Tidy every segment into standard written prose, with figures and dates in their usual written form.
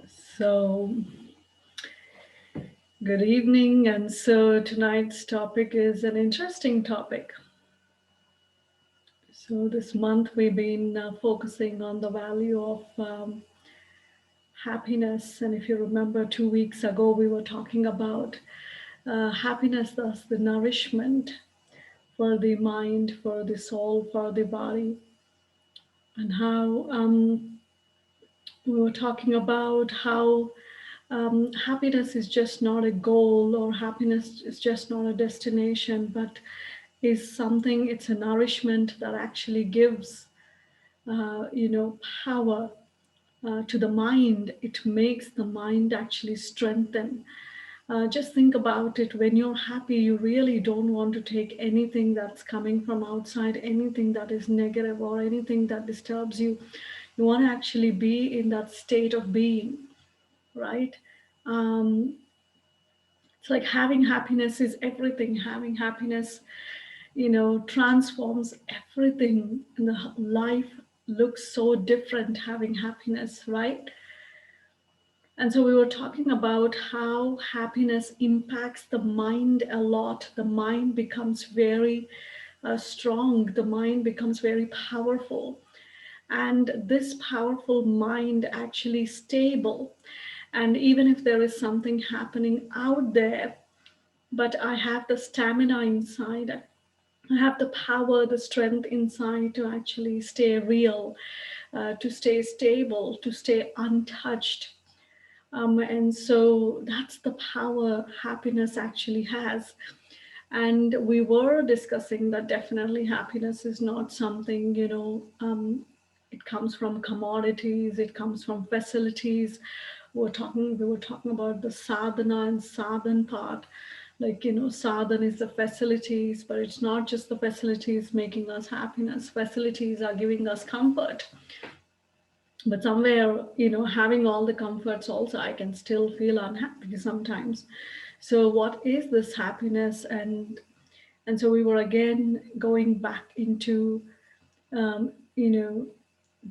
So, good evening. And so, tonight's topic is an interesting topic. So, this month we've been focusing on the value of happiness. And if you remember, 2 weeks ago, we were talking about happiness as the nourishment for the mind, for the soul, for the body, and how we were talking about how happiness is just not a goal, or happiness is just not a destination, but is something, it's a nourishment that actually gives, power to the mind. It makes the mind actually strengthen. Just think about it. When you're happy, you really don't want to take anything that's coming from outside, anything that is negative or anything that disturbs you. You want to actually be in that state of being, right? Um, it's like having happiness is everything. Having happiness, transforms everything. And the life looks so different having happiness, right? And so we were talking about how happiness impacts the mind a lot. The mind becomes very strong, the mind becomes very powerful. And this powerful mind actually stable. And even if there is something happening out there, but I have the stamina inside, I have the power, the strength inside to actually stay real, to stay stable, to stay untouched. And so that's the power happiness actually has. And we were discussing that definitely happiness is not something, it comes from commodities, it comes from facilities. We were talking about the sadhana and sadhan part. Like, sadhan is the facilities, but it's not just the facilities making us happiness. Facilities are giving us comfort, but somewhere, having all the comforts also, I can still feel unhappy sometimes. So what is this happiness? And so we were again going back into, um, you know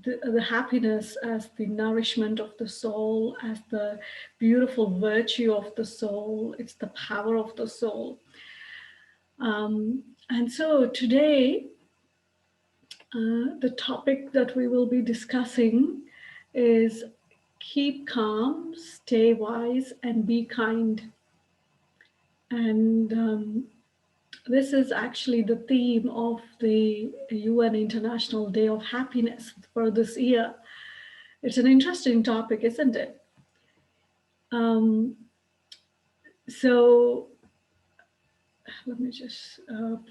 the happiness as the nourishment of the soul, as the beautiful virtue of the soul. It's the power of the soul. And so today, the topic that we will be discussing is keep calm, stay wise, and be kind. And this is actually the theme of the UN International Day of Happiness for this year. It's an interesting topic, isn't it? Um, so let me just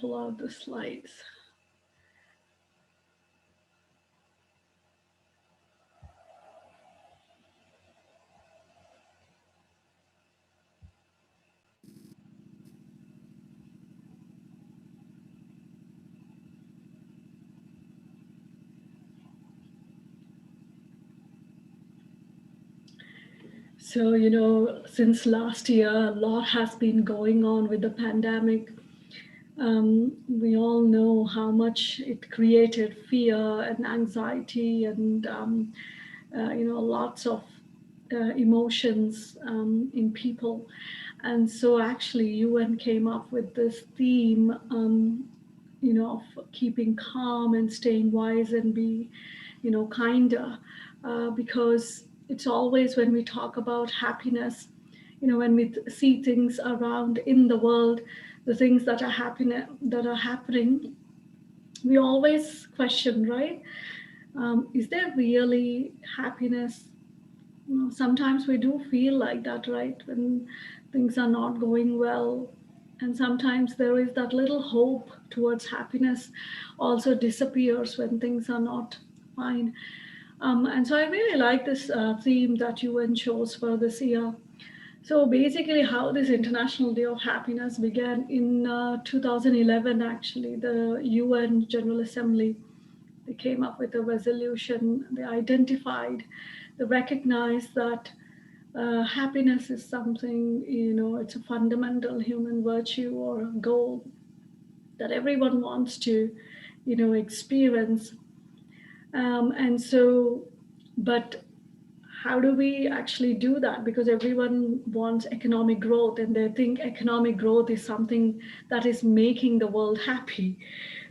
pull out the slides. So, since last year, a lot has been going on with the pandemic. We all know how much it created fear and anxiety and, lots of emotions in people. And so actually UN came up with this theme, of keeping calm and staying wise and be, kinder, because it's always when we talk about happiness, when we see things around in the world, the things that are happening, we always question, right? Is there really happiness? Sometimes we do feel like that, right? When things are not going well. And sometimes there is that little hope towards happiness also disappears when things are not fine. And so I really like this theme that UN chose for this year. So basically, how this International Day of Happiness began in 2011, actually, the UN General Assembly, they came up with a resolution. They identified, they recognized that happiness is something, it's a fundamental human virtue or a goal that everyone wants to, experience. And so, but how do we actually do that? Because everyone wants economic growth and they think economic growth is something that is making the world happy,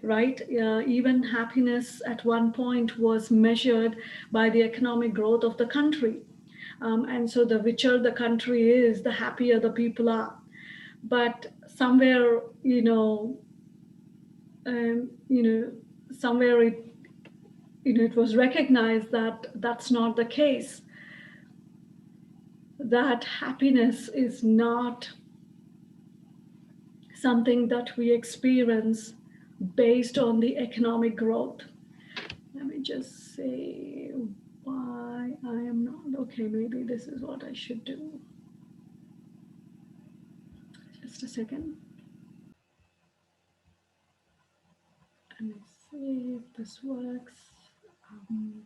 right? Even happiness at one point was measured by the economic growth of the country. And so the richer the country is, the happier the people are. But somewhere, you know, somewhere it was recognized that that's not the case, that happiness is not something that we experience based on the economic growth. Let me just say why I am not. Okay, maybe this is what I should do. Just a second. Let me see if this works. Um,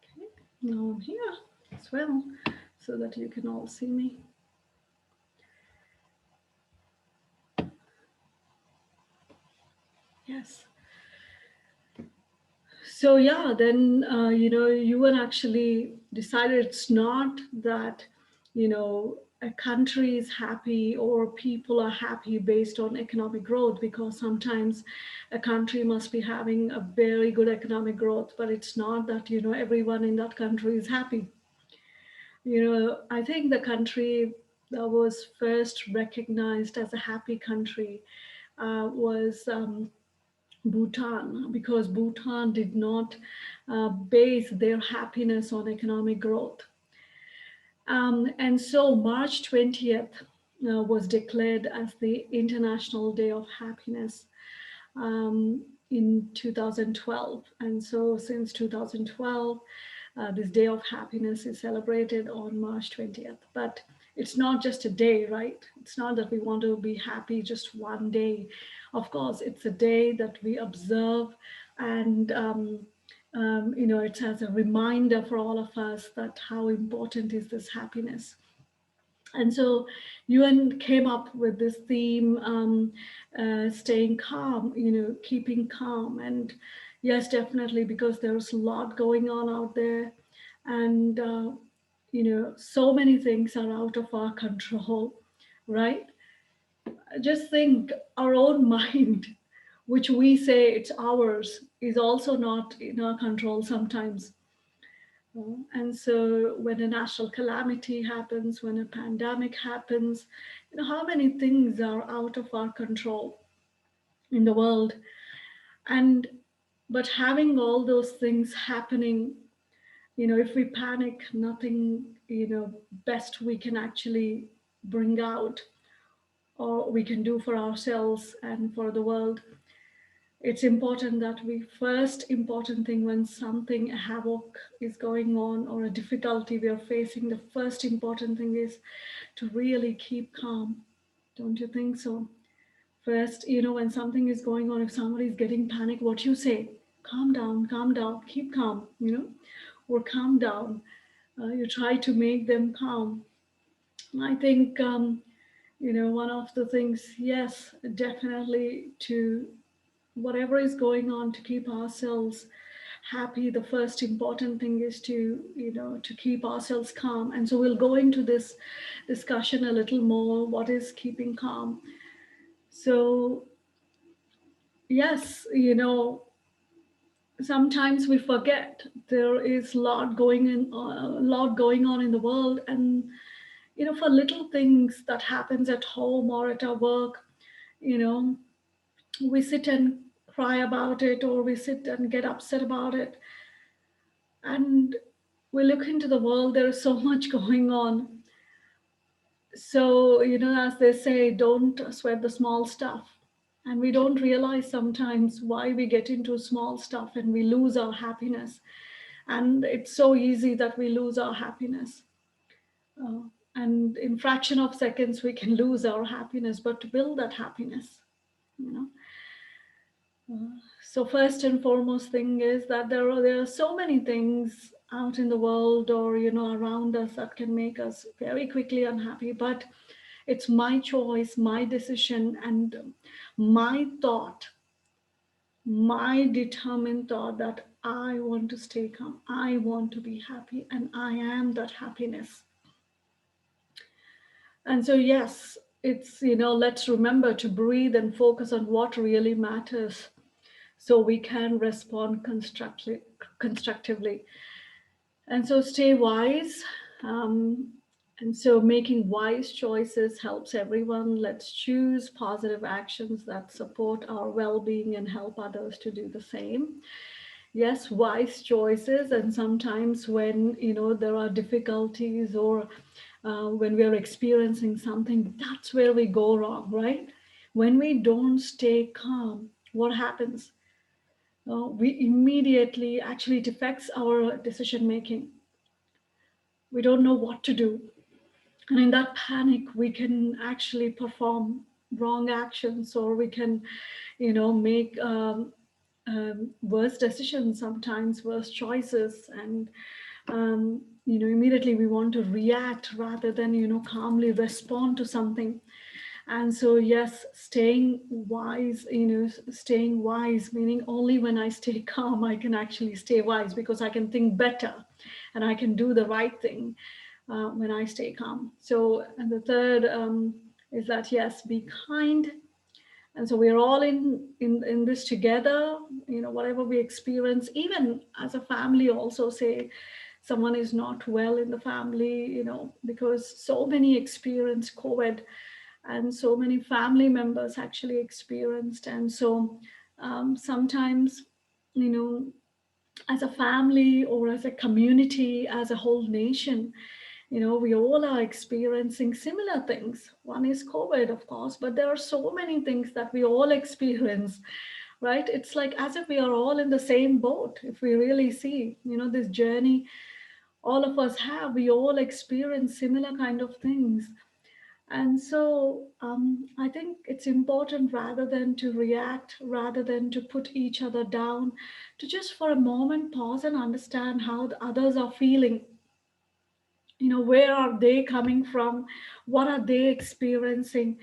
okay, now I'm here as well so that you can all see me. Yes. So yeah, then UN actually decided it's not that a country is happy or people are happy based on economic growth, because sometimes a country must be having a very good economic growth, but it's not that everyone in that country is happy. I think the country that was first recognized as a happy country was Bhutan, because Bhutan did not base their happiness on economic growth. And so March 20th was declared as the International Day of Happiness in 2012. And so since 2012, this Day of Happiness is celebrated on March 20th. But it's not just a day, right? It's not that we want to be happy just one day. Of course, it's a day that we observe, and it's as a reminder for all of us that how important is this happiness. And so UN came up with this theme, staying calm, keeping calm. And yes, definitely, because there's a lot going on out there. And, so many things are out of our control, right? Just think our own mind, which we say it's ours, is also not in our control sometimes. And so when a natural calamity happens, when a pandemic happens, how many things are out of our control in the world? And but having all those things happening, if we panic, nothing, best we can actually bring out or we can do for ourselves and for the world. It's important that we first important thing when something a havoc is going on or a difficulty we are facing, the first important thing is to really keep calm. Don't you think so? First, when something is going on, if somebody is getting panic, what you say? Calm down, keep calm, or calm down. You try to make them calm. I think one of the things, yes, definitely, to whatever is going on, to keep ourselves happy, the first important thing is to to keep ourselves calm. And so we'll go into this discussion a little more, what is keeping calm. So yes, sometimes we forget there is a lot going on in the world. And for little things that happens at home or at our work, you know we sit and cry about it, or we sit and get upset about it. And we look into the world, there is so much going on. So, as they say, don't sweat the small stuff. And we don't realize sometimes why we get into small stuff and we lose our happiness. And it's so easy that we lose our happiness. Uh, and in fraction of seconds, we can lose our happiness. But to build that happiness, you know, So first and foremost thing is that there are so many things out in the world or around us that can make us very quickly unhappy, but it's my choice, my decision, and my thought, my determined thought that I want to stay calm, I want to be happy, and I am that happiness. And so yes, it's let's remember to breathe and focus on what really matters so we can respond constructively. And so stay wise. Um, and so making wise choices helps everyone. Let's choose positive actions that support our well being and help others to do the same. Yes, wise choices. And sometimes when, there are difficulties or when we are experiencing something, that's where we go wrong, right? When we don't stay calm, what happens? We immediately actually it affects our decision making. We don't know what to do, and in that panic we can actually perform wrong actions, or we can make worse decisions, sometimes worse choices, and immediately we want to react rather than calmly respond to something. And so, yes, staying wise, meaning only when I stay calm, I can actually stay wise because I can think better and I can do the right thing when I stay calm. So, and the third is that, yes, be kind. And so we're all in this together, whatever we experience, even as a family, also say someone is not well in the family, because so many experience COVID and so many family members actually experienced. And so sometimes, you know, as a family or as a community, as a whole nation, we all are experiencing similar things. One is COVID, of course, but there are so many things that we all experience, right? It's like as if we are all in the same boat. If we really see, this journey all of us have, we all experience similar kind of things. And so I think it's important, rather than to react, rather than to put each other down, to just for a moment pause and understand how the others are feeling. Where are they coming from? What are they experiencing?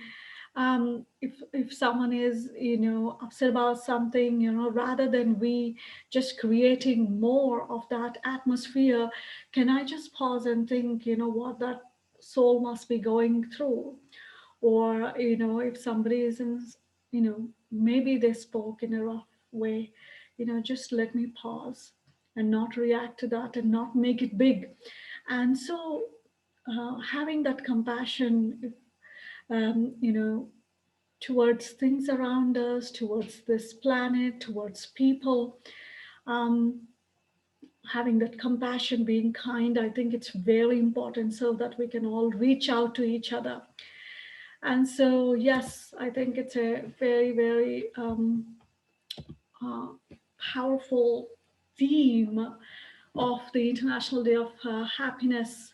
If someone is upset about something, rather than we just creating more of that atmosphere, can I just pause and think, what that soul must be going through? Or if somebody is in, maybe they spoke in a rough way, just let me pause and not react to that and not make it big. And so having that compassion, you know towards things around us, towards this planet, towards people, um, having that compassion, being kind, I think it's very important so that we can all reach out to each other. And so, yes, I think it's a very, very uh, powerful theme of the International Day of Happiness.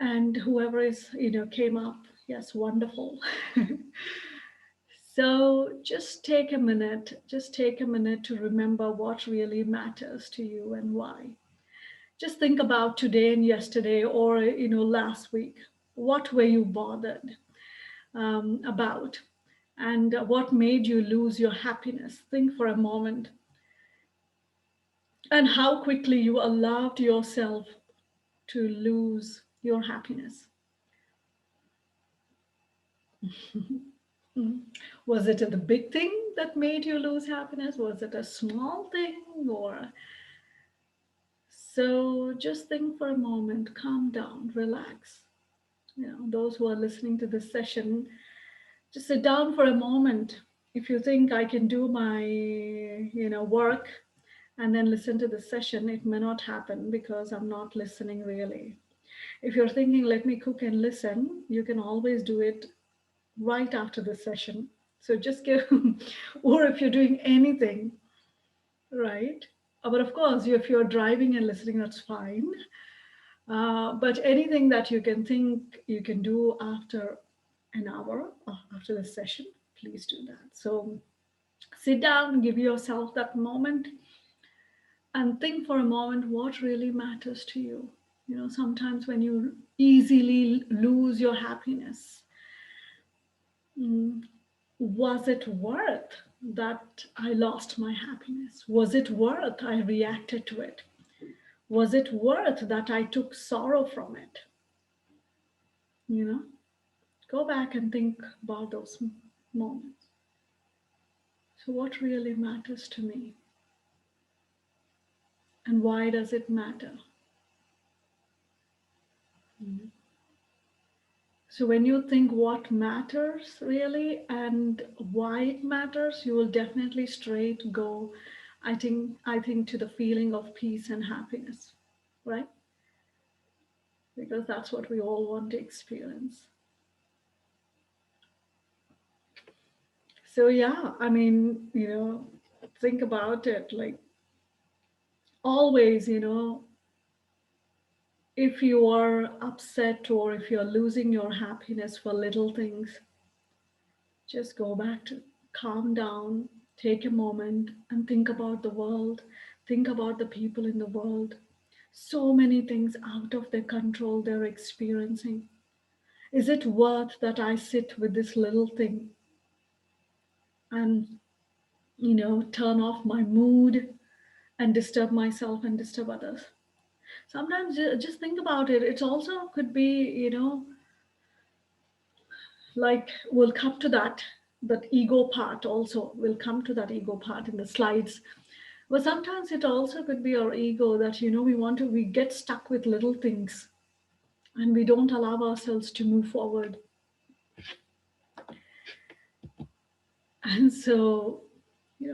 And whoever is, came up, yes, wonderful. So just take a minute to remember what really matters to you and why. Just think about today and yesterday, or, last week. What were you bothered about? And what made you lose your happiness? Think for a moment. And how quickly you allowed yourself to lose your happiness. Mm. Was it the big thing that made you lose happiness? Was it a small thing? Or so just think for a moment, calm down, relax. Those who are listening to this session, just sit down for a moment. If you think I can do my, work and then listen to the session, it may not happen because I'm not listening really. If you're thinking, let me cook and listen, you can always do it right after the session. So just give, or if you're doing anything, right? But of course, if you're driving and listening, that's fine. But anything that you can think you can do after an hour, after the session, please do that. So Sit down, give yourself that moment, and think for a moment what really matters to you. Sometimes when you easily lose your happiness, mm, was it worth that I lost my happiness? Was it worth I reacted to it? Was it worth that I took sorrow from it? You know, go back and think about those moments. So, what really matters to me, and why does it matter? Mhm. So, when you think what matters really and why it matters, you will definitely straight go, I think to the feeling of peace and happiness, right? Because that's what we all want to experience. So, yeah, I mean, think about it like always, if you are upset or if you're losing your happiness for little things, just go back to calm down, take a moment, and think about the world, think about the people in the world. So many things out of their control they're experiencing. Is it worth that I sit with this little thing and, turn off my mood and disturb myself and disturb others? Sometimes just think about it. It also could be, like we'll come to that ego part also. We'll come to that ego part in the slides. But sometimes it also could be our ego that, we get stuck with little things and we don't allow ourselves to move forward. And so,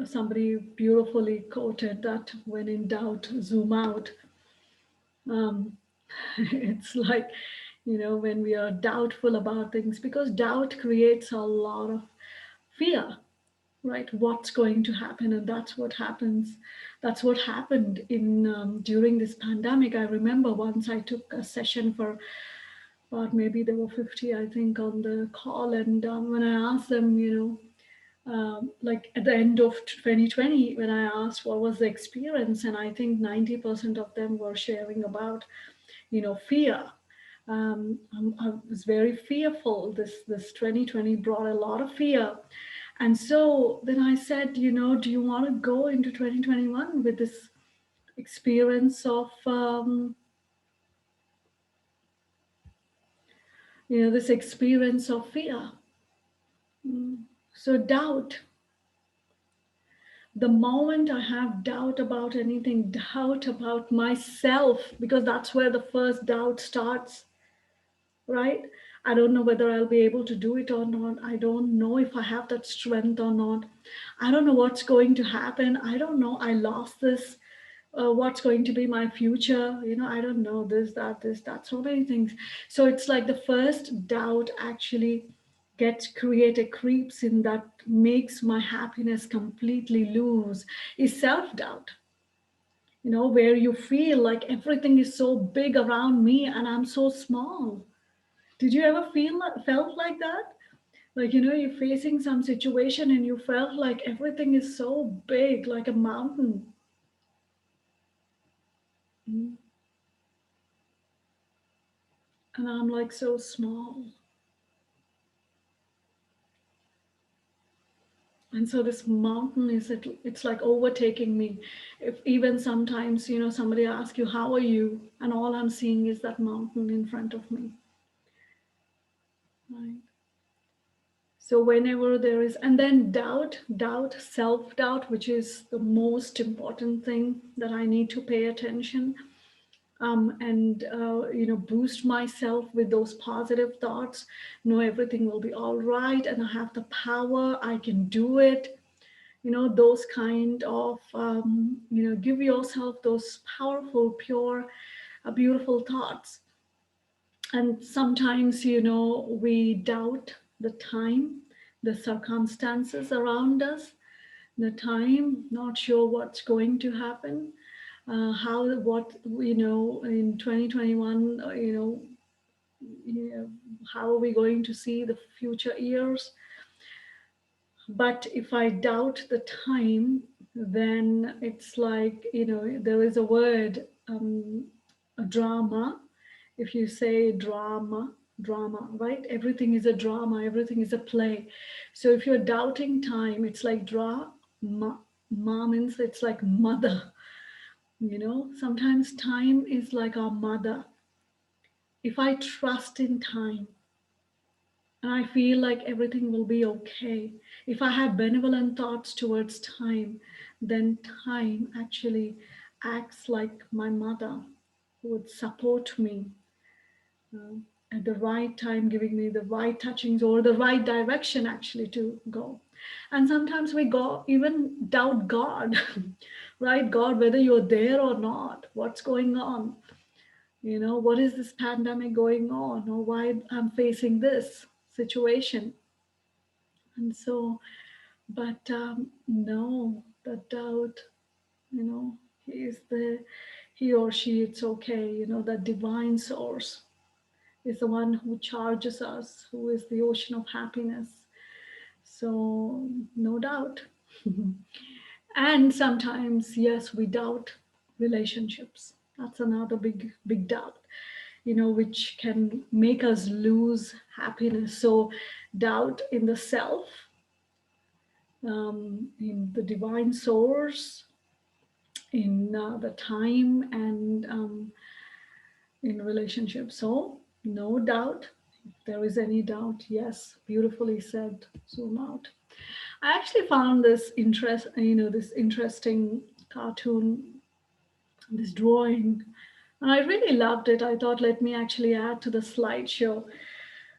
somebody beautifully quoted that when in doubt, zoom out. Um, it's like, when we are doubtful about things, because doubt creates a lot of fear, right? What's going to happen? And that's what happened in during this pandemic. I remember once I took a session for about, maybe there were 50, I think, on the call, and when I asked them, like at the end of 2020, when I asked what was the experience, and I think 90% of them were sharing about, fear. I was very fearful. This 2020 brought a lot of fear. And so then I said, do you want to go into 2021 with this experience of, this experience of fear? So doubt. The moment I have doubt about anything, doubt about myself, because that's where the first doubt starts, right? I don't know whether I'll be able to do it or not. I don't know if I have that strength or not. I don't know what's going to happen. I don't know. I lost this. What's going to be my future? I don't know this, that, so many things. So it's like the first doubt actually gets created, creeps in, that makes my happiness completely lose, is self-doubt. Where you feel like everything is so big around me and I'm so small. Did you ever felt like that? Like, you're facing some situation and you felt like everything is so big, like a mountain. Mm. And I'm like so small. And so this mountain it's like overtaking me. If even sometimes, somebody asks you, how are you? And all I'm seeing is that mountain in front of me. Right. So whenever there is, and then doubt, self-doubt, which is the most important thing that I need to pay attention, and boost myself with those positive thoughts. Everything will be all right, and I have the power. I can do it. Those kind of give yourself those powerful, pure, beautiful thoughts. And sometimes, we doubt the time, the circumstances around us, the time, not sure what's going to happen, how, what, in 2021, how are we going to see the future years? But if I doubt the time, then it's like, there is a word, a drama. If you say drama, right? Everything is a drama, everything is a play. So if you're doubting time, it's like drama. Ma means it's like mother. Sometimes time is like our mother. If I trust in time, and I feel like everything will be okay. If I have benevolent thoughts towards time, then time actually acts like my mother who would support me uh, at the right time, giving me the right touchings or the right direction actually to go. And sometimes we go even doubt God, right? God, whether you're there or not, what's going on? What is this pandemic going on, or why I'm facing this situation? And so, but no, the doubt, you know, he is the, he or she, it's okay, the divine source is the one who charges us, who is the ocean of happiness. So, no doubt. And sometimes, yes, we doubt relationships. That's another big doubt, which can make us lose happiness. So, doubt in the self, in the divine source, in the time, and in relationships. So, no doubt. If there is any doubt, yes, beautifully said. Zoom out. I actually found this interesting cartoon, this drawing, and I really loved it. I thought, let me actually add to the slideshow.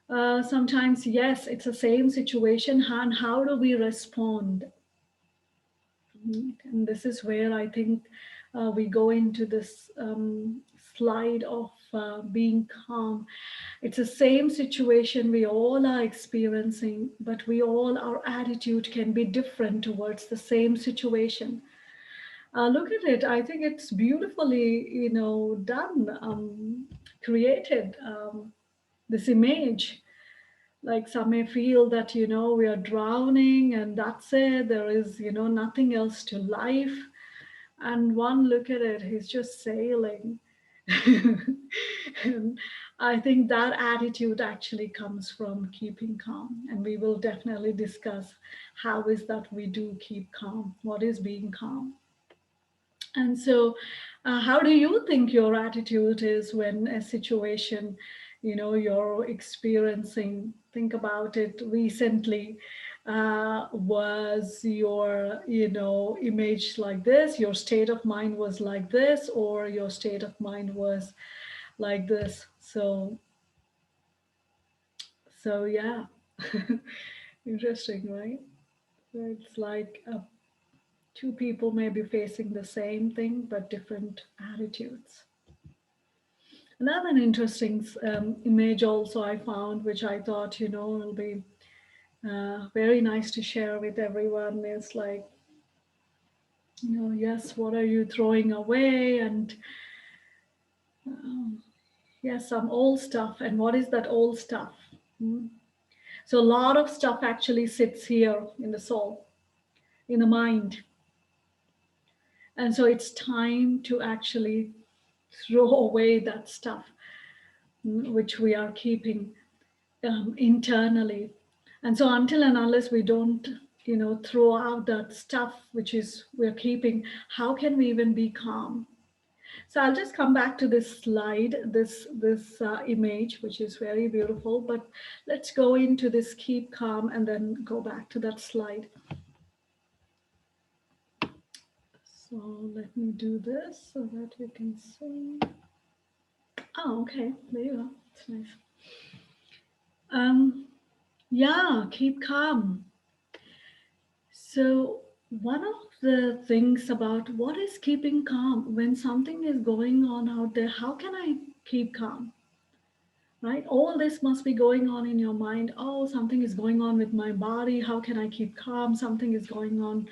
Sometimes, yes, it's the same situation, and how do we respond? And this is where I think we go into this slide of being calm. It's the same situation we all are experiencing, but our attitude can be different towards the same situation. Look at it. I think it's beautifully, done, created, this image. Like some may feel that, we are drowning and that's it. There is, nothing else to life. And one look at it, he's just sailing. And I think that attitude actually comes from keeping calm. And we will definitely discuss how is that we do keep calm. What is being calm? And so, how do you think your attitude is when a situation, you're experiencing? Think about it recently. Was your, image like this? Your state of mind was like this, or your state of mind was like this? So yeah, interesting, right? So it's like two people may be facing the same thing but different attitudes. Another interesting image also I found, which I thought, will be very nice to share with everyone, is like, yes, what are you throwing away? And yes, some old stuff. And what is that old stuff? Hmm? So a lot of stuff actually sits here in the soul, in the mind. And so it's time to actually throw away that stuff, which we are keeping internally. And so until and unless we don't, throw out that stuff which is we're keeping, how can we even be calm? So I'll just come back to this slide, this image, which is very beautiful. But let's go into this keep calm and then go back to that slide. So let me do this so that you can see. Oh, okay, there you go. It's nice. Yeah, keep calm. So, one of the things about what is keeping calm when something is going on out there, how can I keep calm? Right? All this must be going on in your mind. Oh, something is going on with my body. How can I keep calm? Something is going on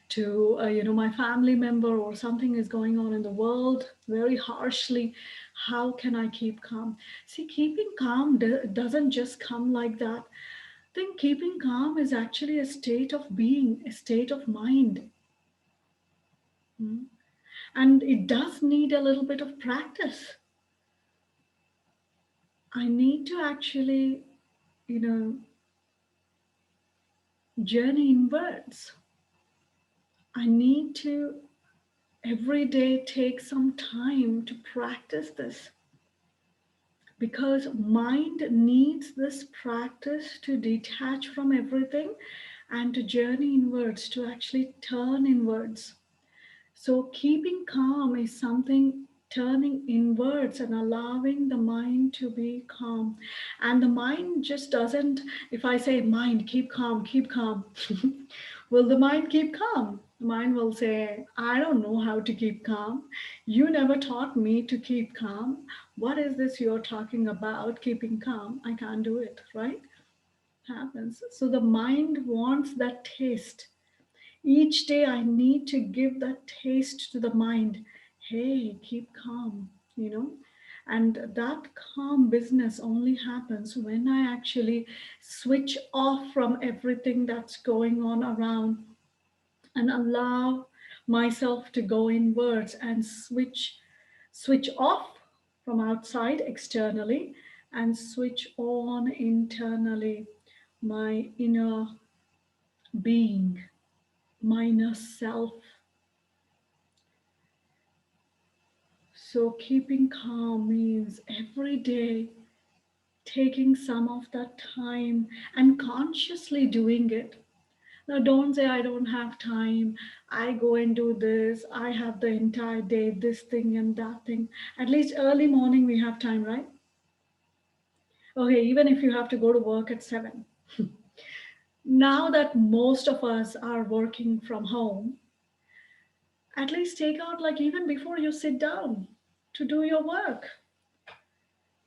to, my family member, or something is going on in the world very harshly. How can I keep calm? See, keeping calm doesn't just come like that. think keeping calm is actually a state of being, a state of mind. Mm. And it does need a little bit of practice. I need to actually, you know, journey inwards. I need to every day take some time to practice this because mind needs this practice to detach from everything and to journey inwards, to actually turn inwards. So, keeping calm is something turning inwards and allowing the mind to be calm. And the mind just doesn't, if I say, mind, keep calm, will the mind keep calm? The mind will say, I don't know how to keep calm. You never taught me to keep calm. What is this you're talking about, keeping calm? I can't do it, right? Happens. So the mind wants that taste. Each day I need to give that taste to the mind. Hey, keep calm, you know. And that calm business only happens when I actually switch off from everything that's going on around and allow myself to go inwards and switch off from outside externally and switch on internally, my inner being, my inner self. So, keeping calm means every day taking some of that time and consciously doing it. Now, don't say, I don't have time. I go and do this. I have the entire day, this thing and that thing. At least early morning, we have time, right? Okay, even if you have to go to work at 7. Now that most of us are working from home, at least take out, like, even before you sit down to do your work.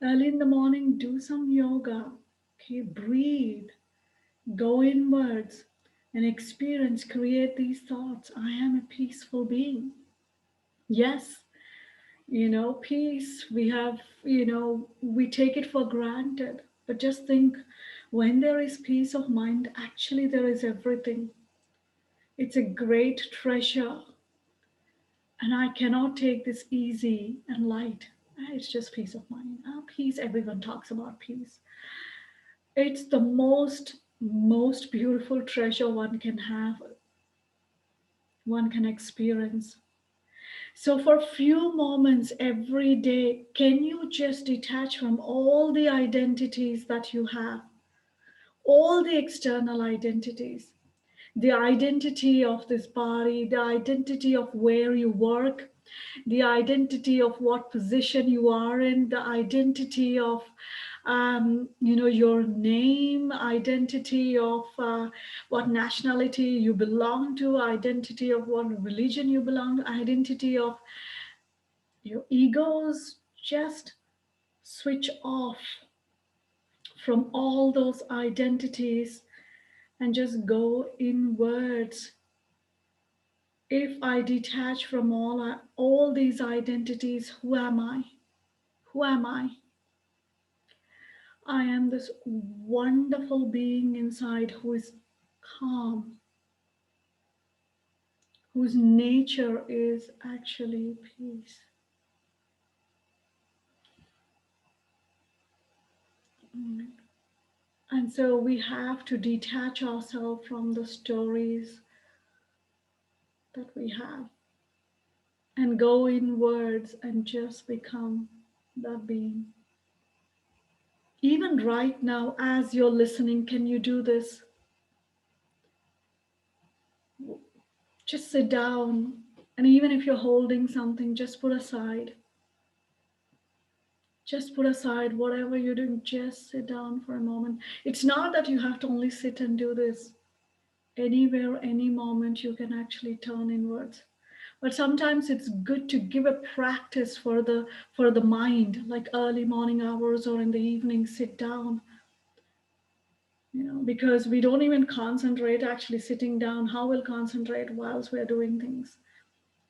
Early in the morning, do some yoga. Okay, breathe, go inwards, and experience, create these thoughts. I am a peaceful being. Yes, peace, we take it for granted. But just think, when there is peace of mind, actually, there is everything. It's a great treasure. And I cannot take this easy and light. It's just peace of mind. Peace, everyone talks about peace. It's the most beautiful treasure one can have, one can experience. So for few moments every day, can you just detach from all the identities that you have, all the external identities, the identity of this body, the identity of where you work, the identity of what position you are in, the identity of your name, identity of what nationality you belong to, identity of what religion you belong to, identity of your egos. Just switch off from all those identities and just go inwards. If I detach from all these identities, who am I? Who am I? I am this wonderful being inside who is calm, whose nature is actually peace. And so we have to detach ourselves from the stories that we have and go inwards and just become that being. Even right now, as you're listening, can you do this? Just sit down, and even if you're holding something, just put aside. Just put aside whatever you're doing. Just sit down for a moment. It's not that you have to only sit and do this. Anywhere, any moment, you can actually turn inwards. But sometimes it's good to give a practice for the mind, like early morning hours or in the evening, sit down. Because we don't even concentrate actually sitting down. How will concentrate whilst we're doing things?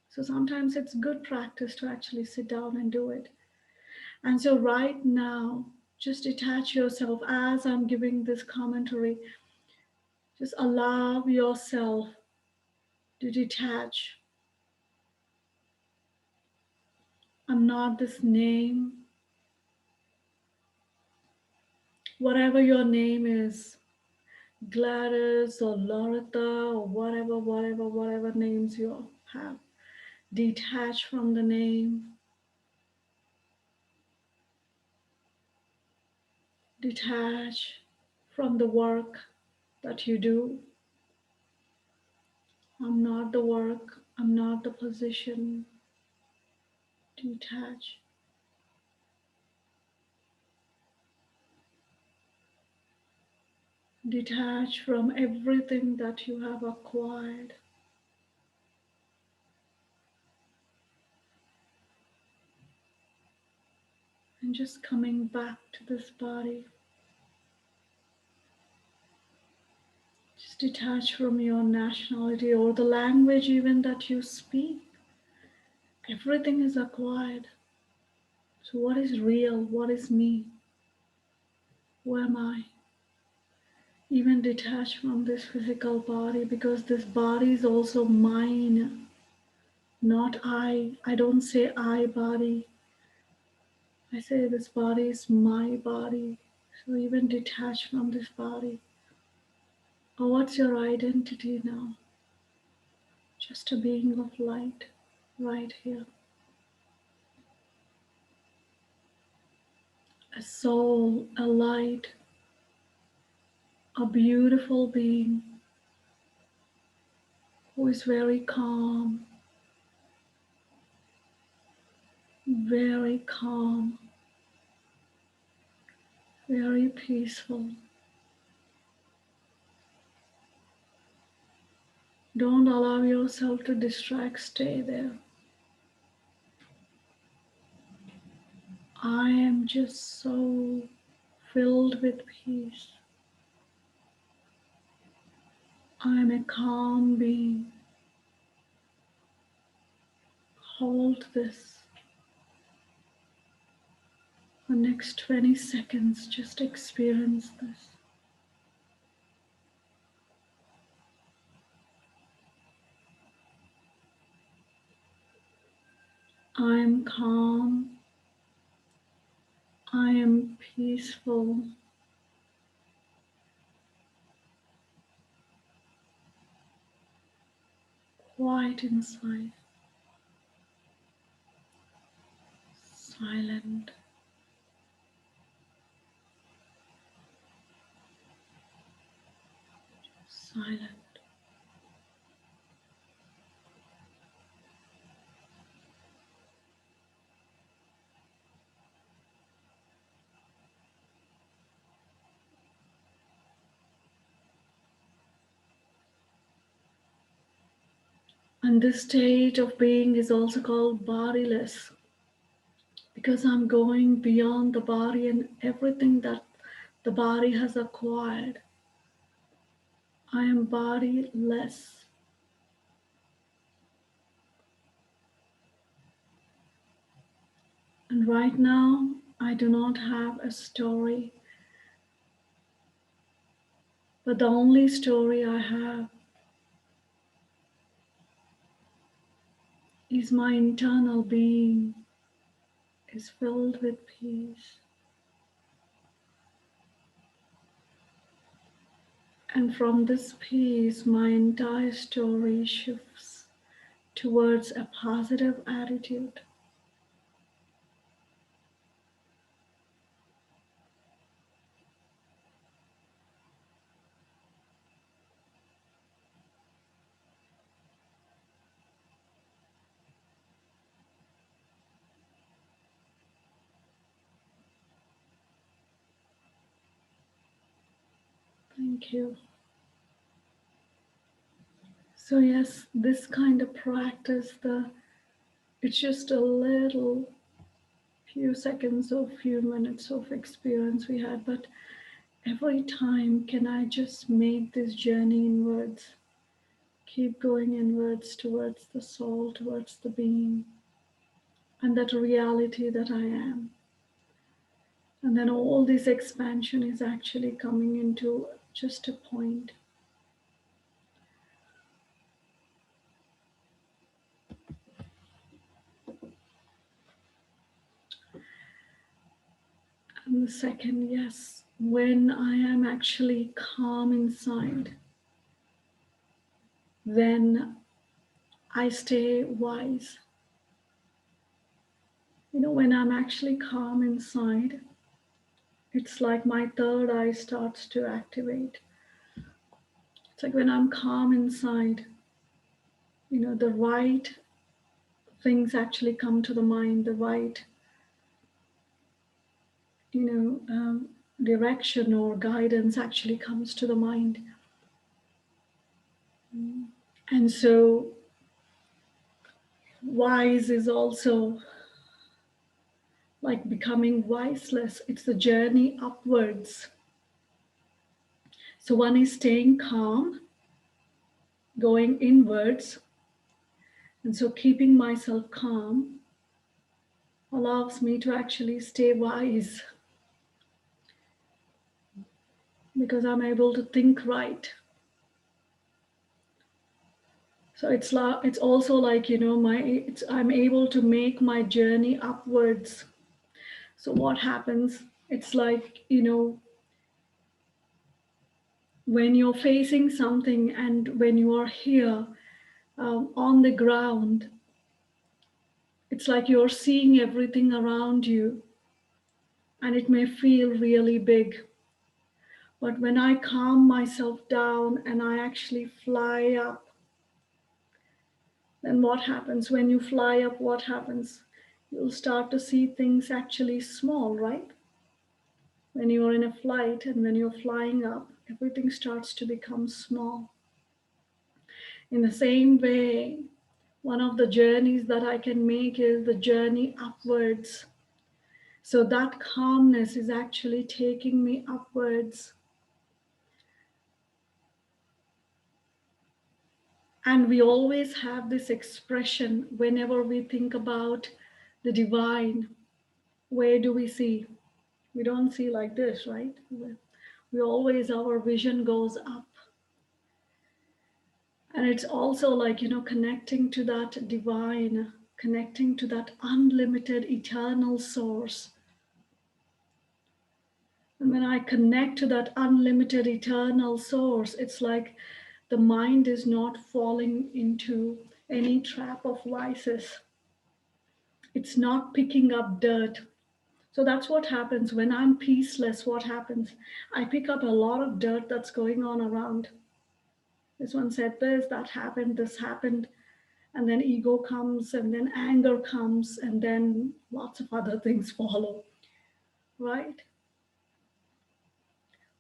So sometimes it's good practice to actually sit down and do it. And so right now, Just detach yourself as I'm giving this commentary. Just allow yourself to detach. I'm not this name. Whatever your name is, Gladys or Loretta or whatever names you have, detach from the name, detach from the work that you do. I'm not the work, I'm not the position. Detach. Detach from everything that you have acquired. And just coming back to this body. Just detach from your nationality or the language even that you speak. Everything is acquired. So what is real? What is me? Who am I? Even detach from this physical body because this body is also mine, not I. I don't say I body. I say this body is my body. So even detach from this body. Or what's your identity now? Just a being of light right here. A soul, a light, a beautiful being who is very very calm, very peaceful. Don't allow yourself to distract, stay there. I am just so filled with peace. I am a calm being. Hold this for the next 20 seconds. Just experience this. I am calm. I am peaceful. Quiet inside. Silent. Silent. And this state of being is also called bodiless because I'm going beyond the body and everything that the body has acquired. I am bodiless. And right now, I do not have a story, but the only story I have is my internal being is filled with peace. And from this peace, my entire story shifts towards a positive attitude. Thank you. So yes, this kind of practice, it's just a little few seconds or few minutes of experience we had, but every time can I just make this journey inwards, keep going inwards towards the soul, towards the being, and that reality that I am. And then all this expansion is actually coming into just a point. And the second, yes, when I am actually calm inside, then I stay wise. When I'm actually calm inside, it's like my third eye starts to activate. It's like when I'm calm inside, the right things actually come to the mind, the right, you know, um, direction or guidance actually comes to the mind. And so, wise is also like becoming wiseless. It's the journey upwards. So, one is staying calm, going inwards. And so, keeping myself calm allows me to actually stay wise because I'm able to think right. So it's also like I'm able to make my journey upwards. So what happens? It's like when you're facing something and when you are here on the ground, it's like you're seeing everything around you, and it may feel really big. But when I calm myself down and I actually fly up, then what happens? When you fly up, what happens? You'll start to see things actually small, right? When you're in a flight and when you're flying up, everything starts to become small. In the same way, one of the journeys that I can make is the journey upwards. So that calmness is actually taking me upwards. And we always have this expression whenever we think about the divine. Where do we see? We don't see like this, right? We always, our vision goes up. And it's also like, connecting to that divine, connecting to that unlimited eternal source. And when I connect to that unlimited eternal source, it's like the mind is not falling into any trap of vices. It's not picking up dirt. So that's what happens when I'm peaceless. What happens? I pick up a lot of dirt that's going on around. This one said this happened. And then ego comes, and then anger comes, and then lots of other things follow, right?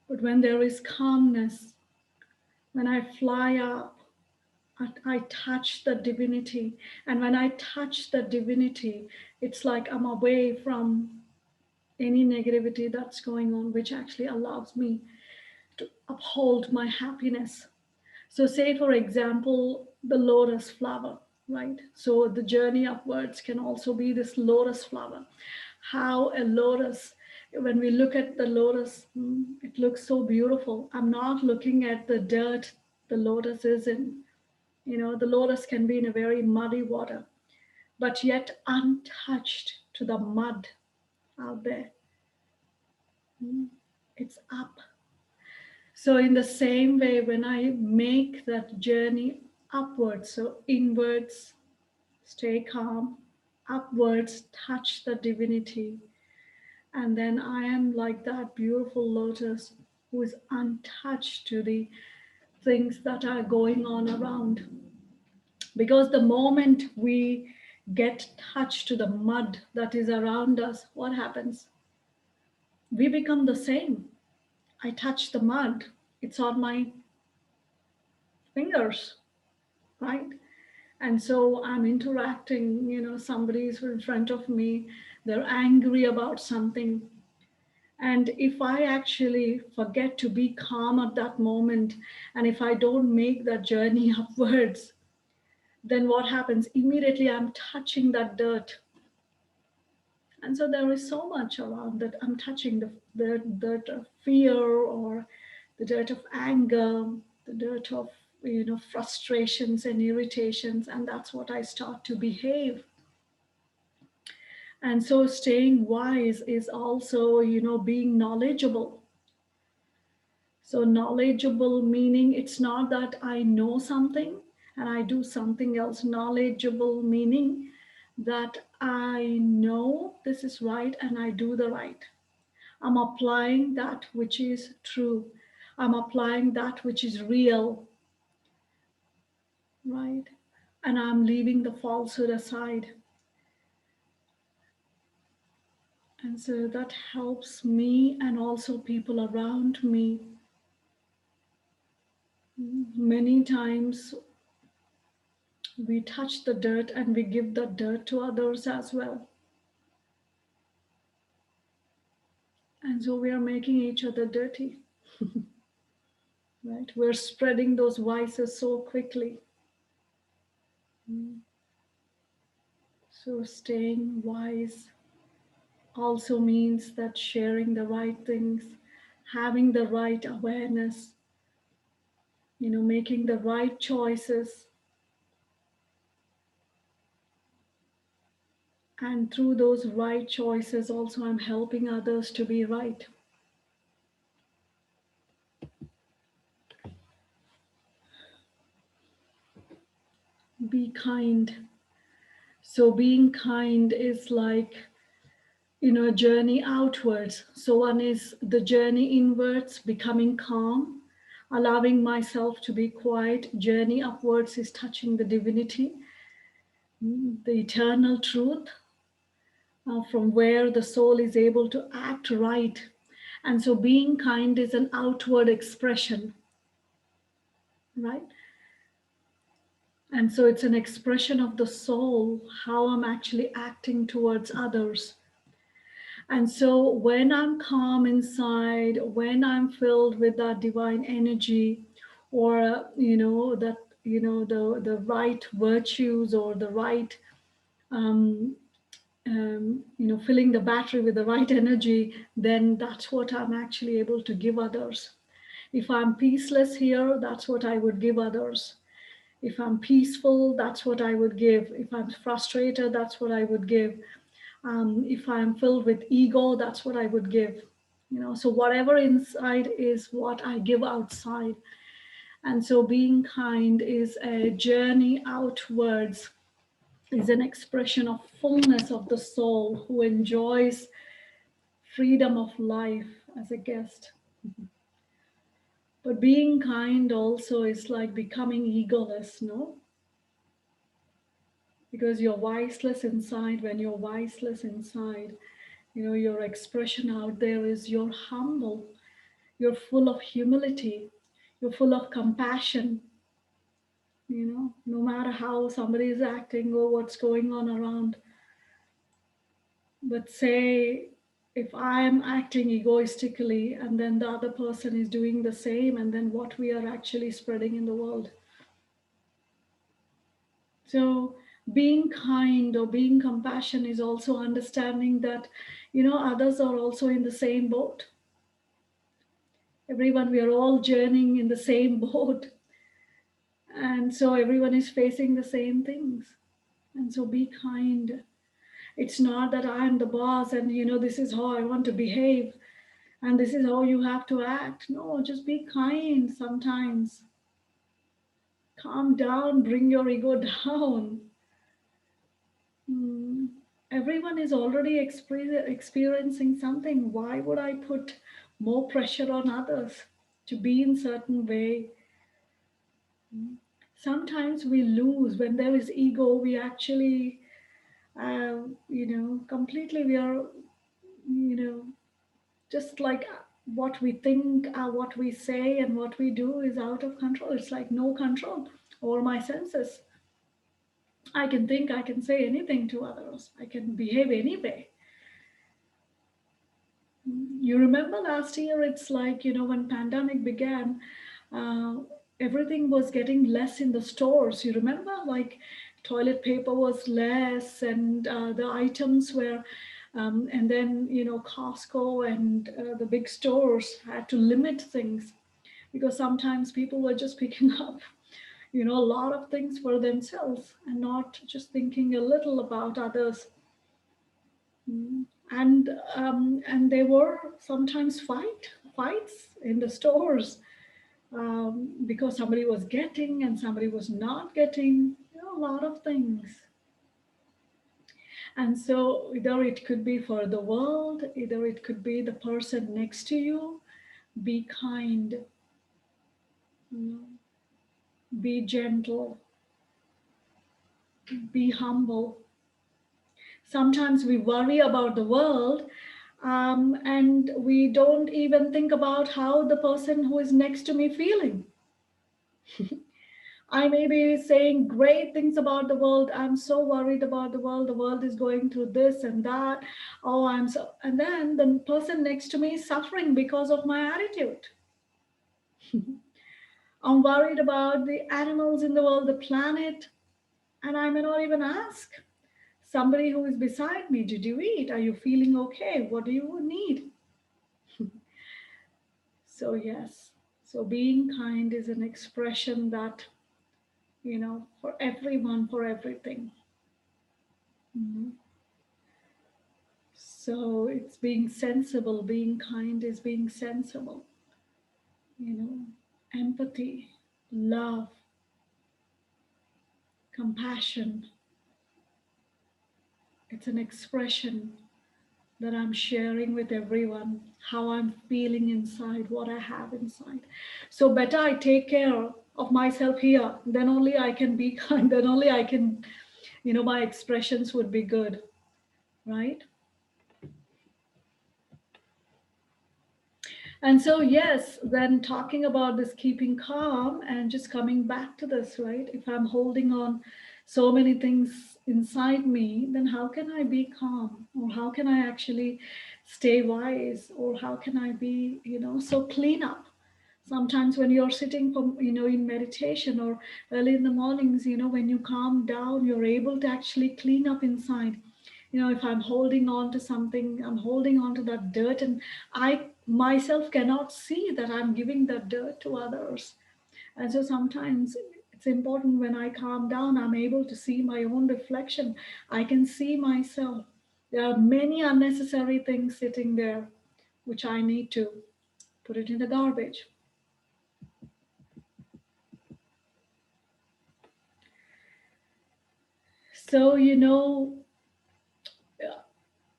But when there is calmness, when I fly up, I touch the divinity. And when I touch the divinity, it's like I'm away from any negativity that's going on, which actually allows me to uphold my happiness. So, say for example, the lotus flower, right? So, the journey upwards can also be this lotus flower. How a lotus, when we look at the lotus, it looks so beautiful. I'm not looking at the dirt the lotus is in. The lotus can be in a very muddy water, but yet untouched to the mud out there. It's up. So, in the same way, when I make that journey upwards, so inwards, stay calm, upwards, touch the divinity, and then I am like that beautiful lotus who is untouched to the things that are going on around. Because the moment we get touched to the mud that is around us, what happens? We become the same. I touch the mud, it's on my fingers, right? And so I'm interacting, somebody's in front of me, they're angry about something. And if I actually forget to be calm at that moment, and if I don't make that journey upwards, then what happens? Immediately I'm touching that dirt. And so there is so much around that. I'm touching the dirt of fear, or the dirt of anger, the dirt of frustrations and irritations, and that's what I start to behave. And so staying wise is also being knowledgeable. So knowledgeable meaning it's not that I know something and I do something else. Knowledgeable meaning that I know this is right and I do the right. I'm applying that which is true. I'm applying that which is real, right? And I'm leaving the falsehood aside. And so that helps me and also people around me. Many times we touch the dirt and we give the dirt to others as well. And so we are making each other dirty, right? We're spreading those vices so quickly. So staying wise also means that sharing the right things, having the right awareness, making the right choices. And through those right choices, also I'm helping others to be right. Be kind. So being kind is like, a journey outwards. So one is the journey inwards, becoming calm, allowing myself to be quiet. Journey upwards is touching the divinity, the eternal truth, from where the soul is able to act right. And so being kind is an outward expression, right? And so it's an expression of the soul, how I'm actually acting towards others. And so when I'm calm inside, when I'm filled with that divine energy, or that the right virtues, or the right um, filling the battery with the right energy, then that's what I'm actually able to give others. If I'm peaceless here, that's what I would give others. If I'm peaceful, that's what I would give. If I'm frustrated, that's what I would give. If I'm filled with ego, that's what I would give. So whatever inside is what I give outside. And so being kind is a journey outwards, is an expression of fullness of the soul who enjoys freedom of life as a guest. But being kind also is like becoming egoless, no? Because you're wiseless inside. When you're wiseless inside, your expression out there is you're humble, you're full of humility, you're full of compassion. No matter how somebody is acting or what's going on around. But say if I'm acting egoistically and then the other person is doing the same, and then what we are actually spreading in the world. So being kind or being compassion is also understanding that others are also in the same boat. Everyone, we are all journeying in the same boat, and so everyone is facing the same things. And so be kind. It's not that I'm the boss and this is how I want to behave and this is how you have to act. No, just be kind sometimes. Calm down, bring your ego down. Hmm. Everyone is already experiencing something. Why would I put more pressure on others to be in certain way? Sometimes we lose when there is ego. We actually, completely we are, just like what we think, what we say, and what we do is out of control. It's like no control over my senses. I can think, I can say anything to others. I can behave anyway. You remember last year, it's like, when pandemic began, uh, everything was getting less in the stores. You remember, like toilet paper was less and the items were And then, Costco and the big stores had to limit things because sometimes people were just picking up, a lot of things for themselves and not just thinking a little about others. Mm. And there were sometimes fights in the stores, because somebody was getting and somebody was not getting, a lot of things. And so either it could be for the world, either it could be the person next to you. Be kind, you know, be gentle, be humble. Sometimes we worry about the world, and we don't even think about how the person who is next to me feeling. I may be saying great things about the world. I'm so worried about the world. The world is going through this and that. Oh, I'm so. And then the person next to me is suffering because of my attitude. I'm worried about the animals in the world, the planet, and I may not even ask somebody who is beside me, did you eat? Are you feeling okay? What do you need? So, yes. So, being kind is an expression that, for everyone, for everything. Mhm. So it's being sensible, being kind is being sensible, empathy, love, compassion. It's an expression that I'm sharing with everyone, how I'm feeling inside, what I have inside. So better I take care of myself here, then only I can be kind, then only I can, my expressions would be good, right? And so, yes, then talking about this keeping calm and just coming back to this, right? If I'm holding on so many things inside me, then how can I be calm? Or how can I actually stay wise? Or how can I be, so clean up? Sometimes when you're sitting for, in meditation or early in the mornings, when you calm down, you're able to actually clean up inside. If I'm holding on to something, I'm holding on to that dirt, and I myself cannot see that I'm giving that dirt to others. And so sometimes it's important when I calm down, I'm able to see my own reflection. I can see myself. There are many unnecessary things sitting there, which I need to put it in the garbage. So,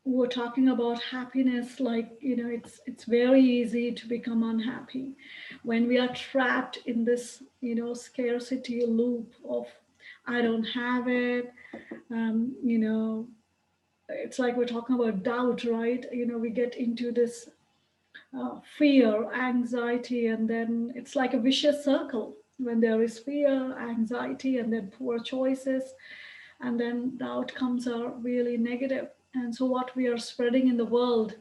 we're talking about happiness, like, it's very easy to become unhappy when we are trapped in this, scarcity loop of I don't have it. You know, it's like we're talking about doubt, right? We get into this fear, anxiety, and then it's like a vicious circle. When there is fear, anxiety, and then poor choices, and then the outcomes are really negative. And so, what we are spreading in the world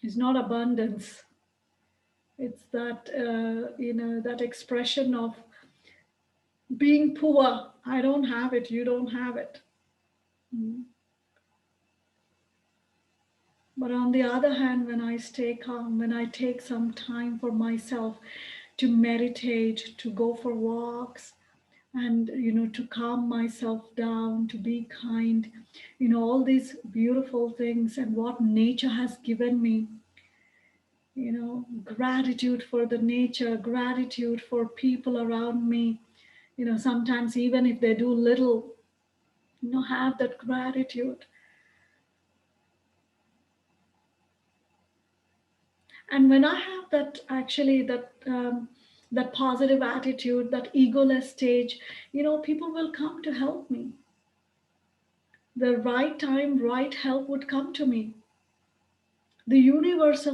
is not abundance. It's that that expression of being poor. I don't have it. You don't have it. Mm. But on the other hand, when I stay calm, when I take some time for myself to meditate, to go for walks, and to calm myself down, to be kind, all these beautiful things and what nature has given me, gratitude for the nature, gratitude for people around me, sometimes even if they do little, have that gratitude. And when I have that, actually, that positive attitude, that egoless stage, people will come to help me. The right time, right help would come to me. The universe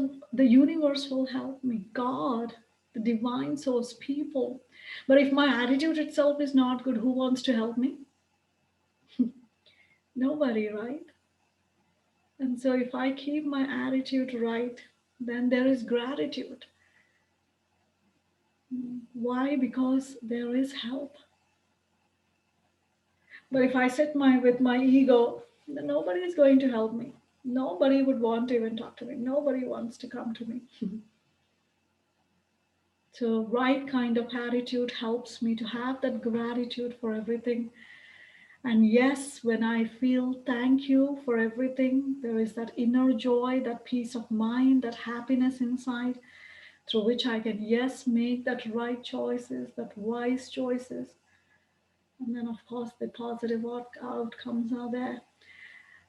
will help me. God, the divine source, people. But if my attitude itself is not good, who wants to help me? Nobody, right? And so if I keep my attitude right, then there is gratitude. Why? Because there is help. But if I sit with my ego, then nobody is going to help me. Nobody would want to even talk to me. Nobody wants to come to me. So, right kind of attitude helps me to have that gratitude for everything. And yes, when I feel thank you for everything, there is that inner joy, that peace of mind, that happiness inside through which I can, yes, make that right choices, that wise choices. And then, of course, the positive outcomes are there.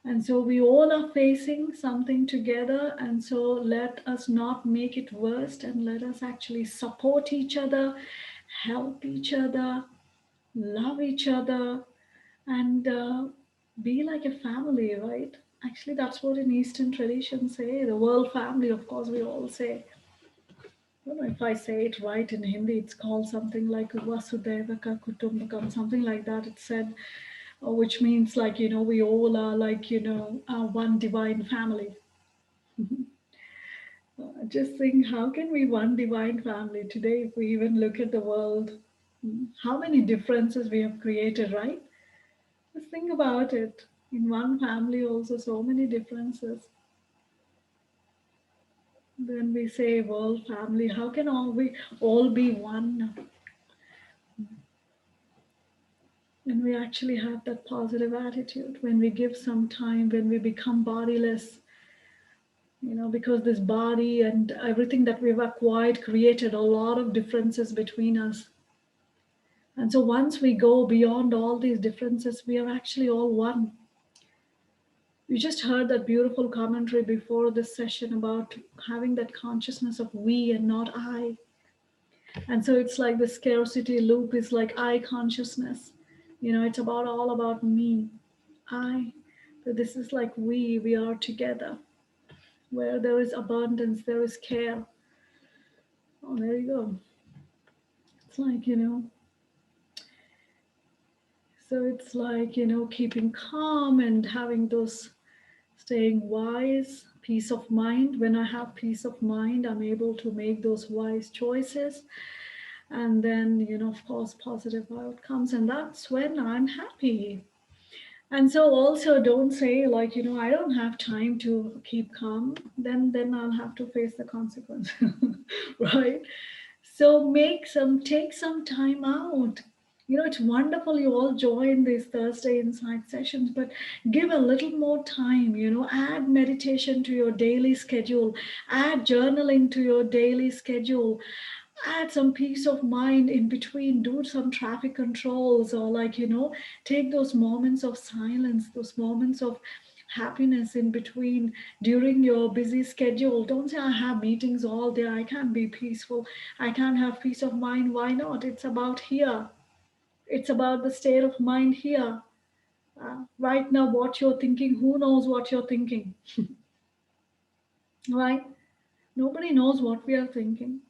And so we all are facing something together. And so let us not make it worse and let us actually support each other, help each other, love each other, and be like a family, right? Actually, that's what in Eastern traditions say. The world family, of course, we all say. I don't know if I say it right in Hindi. It's called something like Vasudevaka Kutumbakam, something like that. It's said, which means like, we all are like, one divine family. Just think, how can we one divine family today if we even look at the world? How many differences we have created, right? Just think about it. In one family, also so many differences. When we say world family, how can we all be one? When we actually have that positive attitude, when we give some time, when we become bodiless, because this body and everything that we've acquired created a lot of differences between us. And so once we go beyond all these differences, we are actually all one. You just heard that beautiful commentary before this session about having that consciousness of we and not I. And so it's like the scarcity loop is like I consciousness. It's about all about me, I. But this is like we are together. Where there is abundance, there is care. Oh, there you go. It's like, so it's like, keeping calm and having those staying wise, peace of mind. When I have peace of mind, I'm able to make those wise choices. And then, of course, positive outcomes. And that's when I'm happy. And so also don't say like, I don't have time to keep calm. Then I'll have to face the consequence. Right? So take some time out. It's wonderful you all join these Thursday Insight sessions, but give a little more time, add meditation to your daily schedule, add journaling to your daily schedule, add some peace of mind in between, do some traffic controls, or like, take those moments of silence, those moments of happiness in between during your busy schedule. Don't say I have meetings all day, I can't be peaceful, I can't have peace of mind. Why not? It's about here. It's about the state of mind here. Right now, what you're thinking, who knows what you're thinking, right? Nobody knows what we are thinking.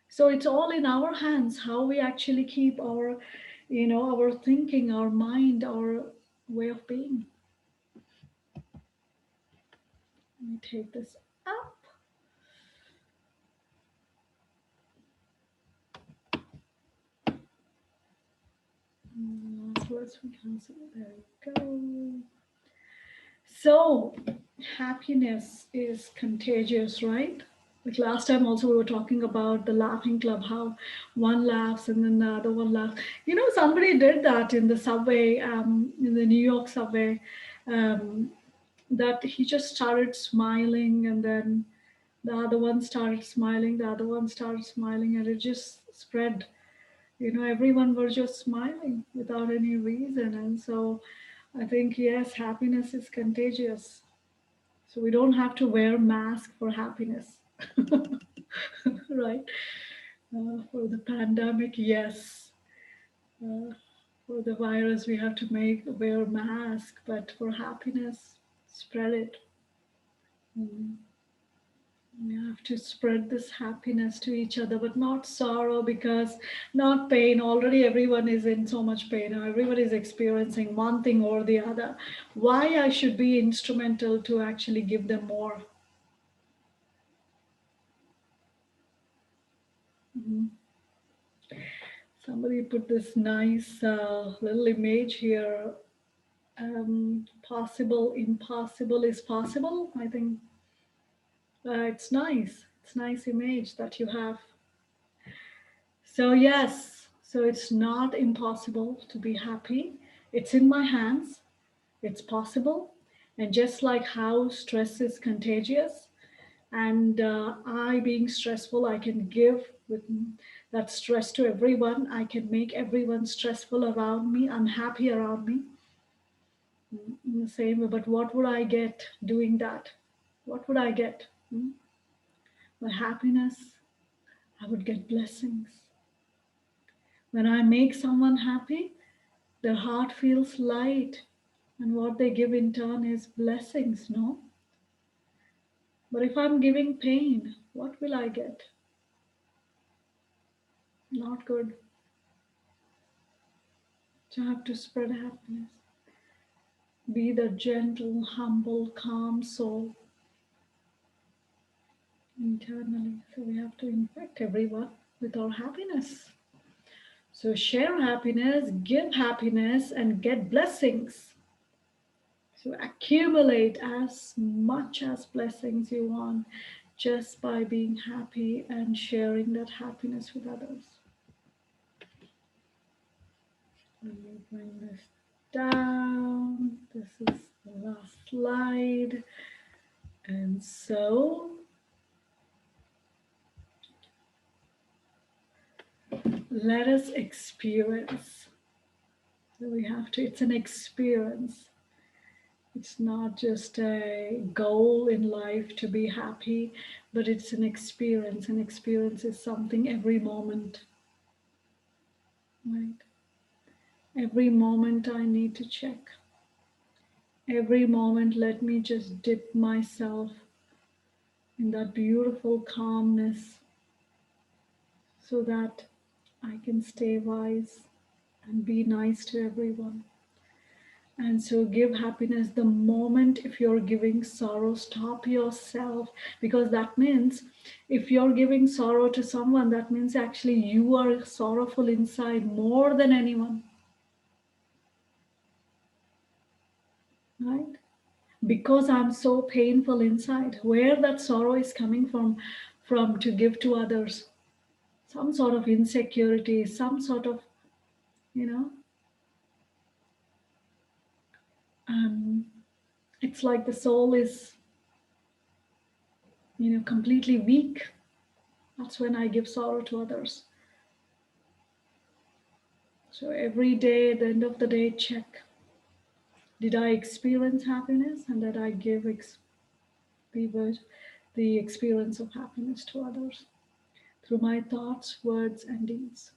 So it's all in our hands how we actually keep our thinking, our mind, our way of being. Let me take this up. Words we cancel. There we go. So happiness is contagious, right? Like last time also we were talking about the laughing club, how one laughs and then the other one laughs. Somebody did that in the subway, in the New York subway. Um, that he just started smiling and then the other one started smiling, the other one started smiling, and it just spread. Everyone was just smiling without any reason. And so I think, yes, happiness is contagious. So we don't have to wear mask for happiness. Right? For the pandemic, yes. Uh, for the virus, we have to wear mask, but for happiness, spread it. Mm. We have to spread this happiness to each other, but not sorrow, because not pain. Already everyone is in so much pain. Everyone is experiencing one thing or the other. Why I should be instrumental to actually give them more? Mhm. Somebody put this nice little image here. possible, impossible is possible. I think it's nice. It's nice image that you have. So yes, so it's not impossible to be happy. It's in my hands. It's possible. And just like how stress is contagious, and I being stressful, I can give with that stress to everyone. I can make everyone stressful around me, unhappy around me in the same way. But what would I get doing that? What would I get? My happiness. I would get blessings. When I make someone happy, their heart feels light, and what they give in turn is blessings, no? But if I'm giving pain, what will I get? Not good. So I have to spread happiness. Be the gentle, humble, calm soul internally. So we have to infect everyone with our happiness. So share happiness, give happiness, and get blessings. So accumulate as much as blessings you want just by being happy and sharing that happiness with others. Let me bring this down. This is the last slide. And so let us experience. So we have to, it's an experience. It's not just a goal in life to be happy, but it's an experience. An experience is something every moment, right? Every moment I need to check. Every moment, let me just dip myself in that beautiful calmness so that I can stay wise and be nice to everyone. And so give happiness the moment. If you're giving sorrow, stop yourself, because that means if you're giving sorrow to someone, that means actually you are sorrowful inside more than anyone, right? Because I'm so painful inside, where that sorrow is coming from to give to others, some sort of insecurity, some sort of, you know, um, it's like the soul is, completely weak. That's when I give sorrow to others. So every day, at the end of the day, check. Did I experience happiness, and did I give people the experience of happiness to others through my thoughts, words, and deeds?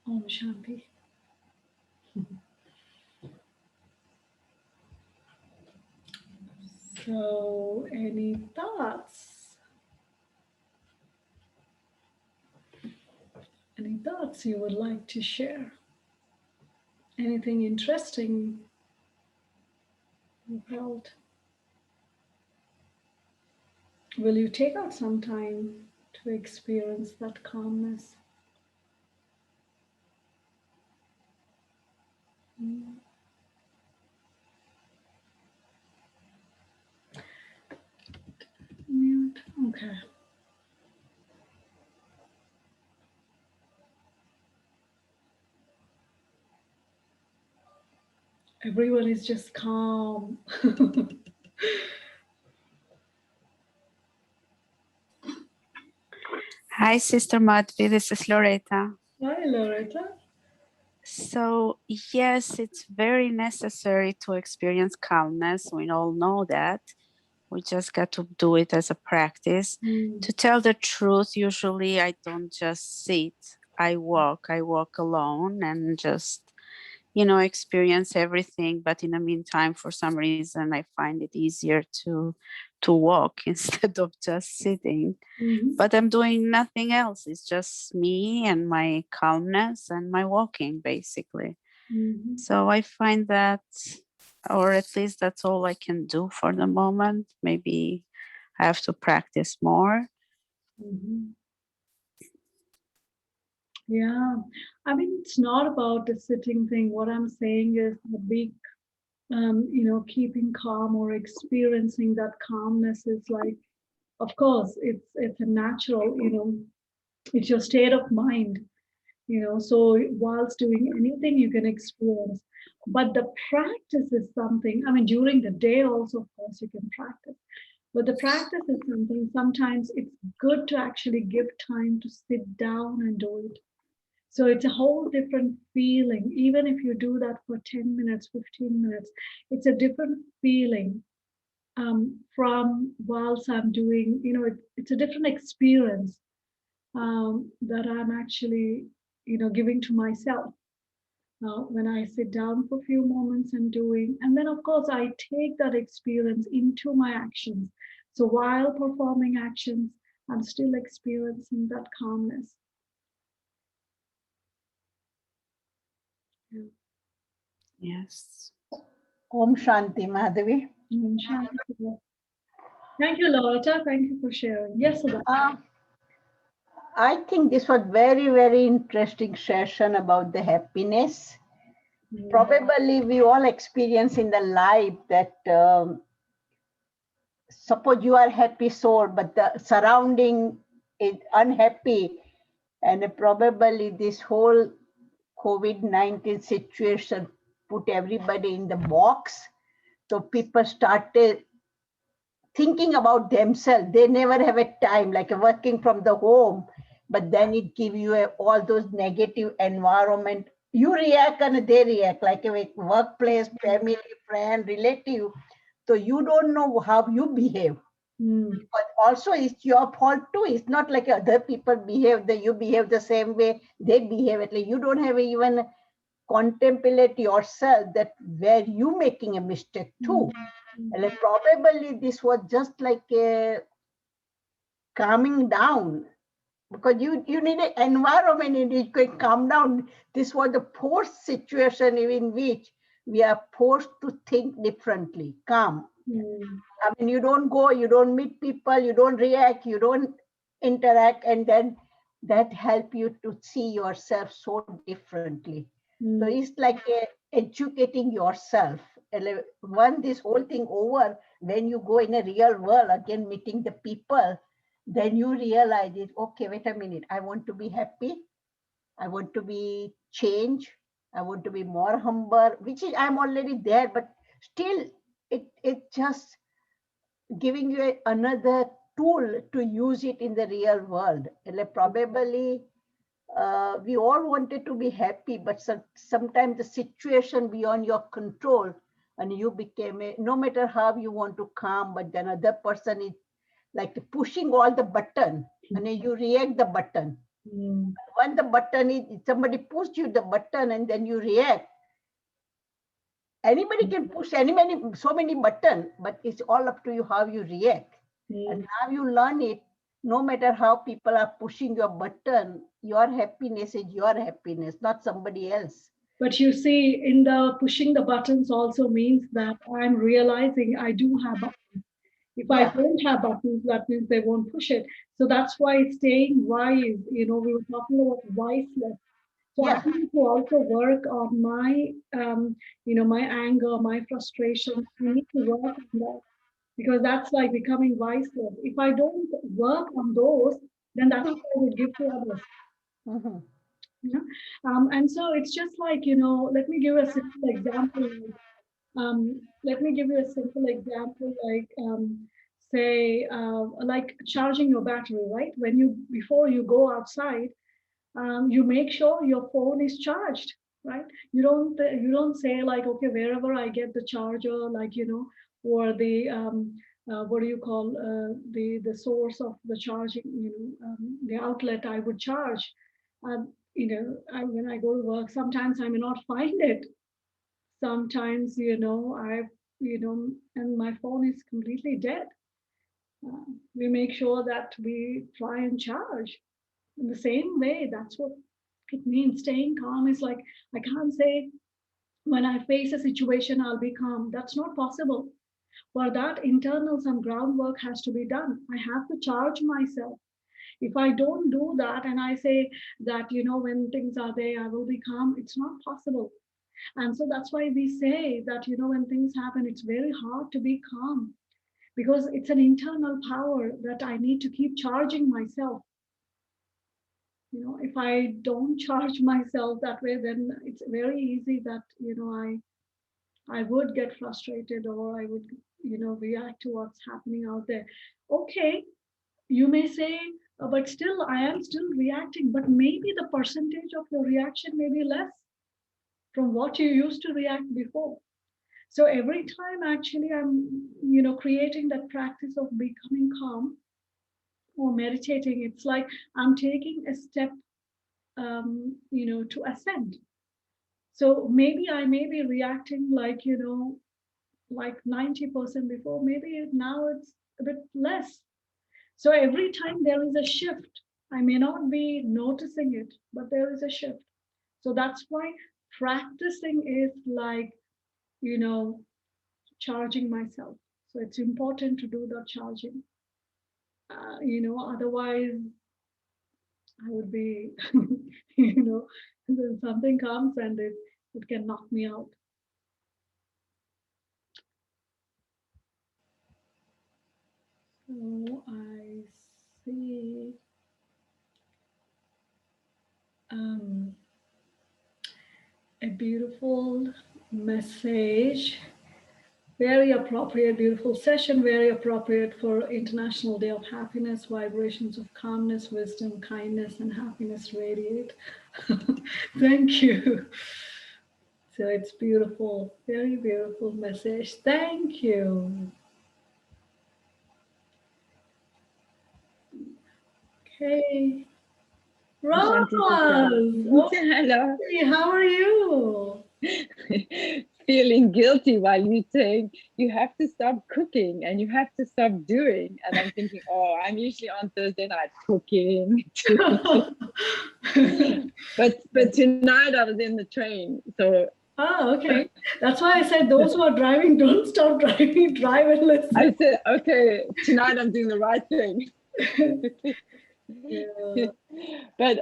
Om Shanti. So, any thoughts? Any thoughts you would like to share? Anything interesting you felt? Will you take out some time to experience that calmness? Mute. Okay. Everyone is just calm. Hi, Sister Madhvi. This is Loretta. Hi, Loretta. So, yes, it's very necessary to experience calmness. We all know that. We just got to do it as a practice. To tell the truth, usually I don't just sit. I walk alone and just, experience everything. But in the meantime, for some reason, I find it easier to walk instead of just sitting. But I'm doing nothing else. It's just me and my calmness and my walking, basically. So I find that, or at least that's all I can do for the moment. Maybe I have to practice more. Yeah. I mean, it's not about the sitting thing. What I'm saying is the big, keeping calm or experiencing that calmness is like, of course, it's a natural, it's your state of mind, so whilst doing anything you can experience. But the practice is something, I mean, during the day also, of course, you can practice. But the practice is something, sometimes it's good to actually give time to sit down and do it. So it's a whole different feeling. Even if you do that for 10 minutes, 15 minutes, it's a different feeling from whilst I'm doing, it's a different experience that I'm actually, giving to myself. When I sit down for a few moments and doing, and then of course I take that experience into my actions. So while performing actions, I'm still experiencing that calmness. Yeah. Yes. Om Shanti, Madhavi. Shanti. Thank you, Loretta. Thank you for sharing. Yes, Subha. Uh, I think this was very, very interesting session about the happiness. Mm, Probably we all experience in the life that suppose you are happy soul, but the surrounding is unhappy, and probably this whole COVID-19 situation put everybody in the box. So people started thinking about themselves. They never have a time like working from the home, but then it give you all those negative environment. You react and they react like a workplace, family, friend, relative. So you don't know how you behave. mm, But also it's your fault too. It's not like other people behave that you behave the same way they behave. At least you don't have even contemplate yourself that where you making a mistake mm, too. mm, And probably this was just like a calming down because you need an environment in which you can calm down. This was the forced situation in which we are forced to think differently, calm. mm, I mean, you don't go, you don't meet people, you don't react, you don't interact, and then that help you to see yourself so differently. So mm, it's like educating yourself. And once this whole thing over, when you go in a real world again, meeting the people, then you realize it. Okay, wait a minute. I want to be happy. I want to be change. I want to be more humble, which is I'm already there, but still, it just giving you another tool to use it in the real world. Like probably we all wanted to be happy, but sometimes the situation beyond your control, and you became a, no matter how you want to calm, but then other person is like pushing all the button, and then you react the button. mm, When the button is somebody pushed you the button, and then you react. Anybody can push so many button, but it's all up to you how you react. And mm. now you learn it. No matter how people are pushing your button, your happiness is your happiness, not somebody else. But you see, in the pushing the buttons also means that I'm realizing I do have buttons. If I Yeah. don't have buttons, that means they won't push it. So that's why staying wise, we were talking about wiseness. So I Yeah. need to also work on my anger, my frustration. I need to work on that because that's like becoming wiser. If I don't work on those, then that's what I would give to others. Mhm. You know? And so it's just like, let me give a simple example. Let me give you a simple example, say, like charging your battery, right? Before you go outside, you make sure your phone is charged, right? You don't say like, okay, wherever I get the charger, like, or what do you call the source of the charging, the outlet I would charge. When I go to work, sometimes I may not find it. Sometimes, and my phone is completely dead. We make sure that we try and charge in the same way. That's what it means. Staying calm is like, I can't say when I face a situation, I'll be calm. That's not possible. For that, internal some groundwork has to be done. I have to charge myself. If I don't do that and I say that, when things are there, I will be calm, it's not possible. And so that's why we say that, when things happen, it's very hard to be calm because it's an internal power that I need to keep charging myself. If I don't charge myself that way, then it's very easy that, I would get frustrated or I would, react to what's happening out there. Okay, you may say, but still, I am still reacting, but maybe the percentage of your reaction may be less from what you used to react before. So every time actually I'm, creating that practice of becoming calm or meditating, it's like I'm taking a step, to ascend. So maybe I may be reacting like, like 90% before, maybe now it's a bit less. So every time there is a shift, I may not be noticing it, but there is a shift. So that's why practicing is like, you know, charging myself. So it's important to do the charging. Otherwise I would be, then something comes and it can knock me out. So I see um, a beautiful message. Very appropriate, beautiful session, very appropriate for International Day of Happiness. Vibrations of calmness, wisdom, kindness, and happiness radiate. Thank you. So it's beautiful, very beautiful message. Thank you. Okay. Roz, Shanti Tuka. Hello. okay, how are you? Feeling guilty while you saying you have to stop cooking and you have to stop doing. And I'm thinking, oh, I'm usually on Thursday night cooking. but tonight I was in the train. So Oh, okay. That's why I said those who are driving, don't stop driving, drive and listen. I said, okay, tonight I'm doing the right thing. Yeah. But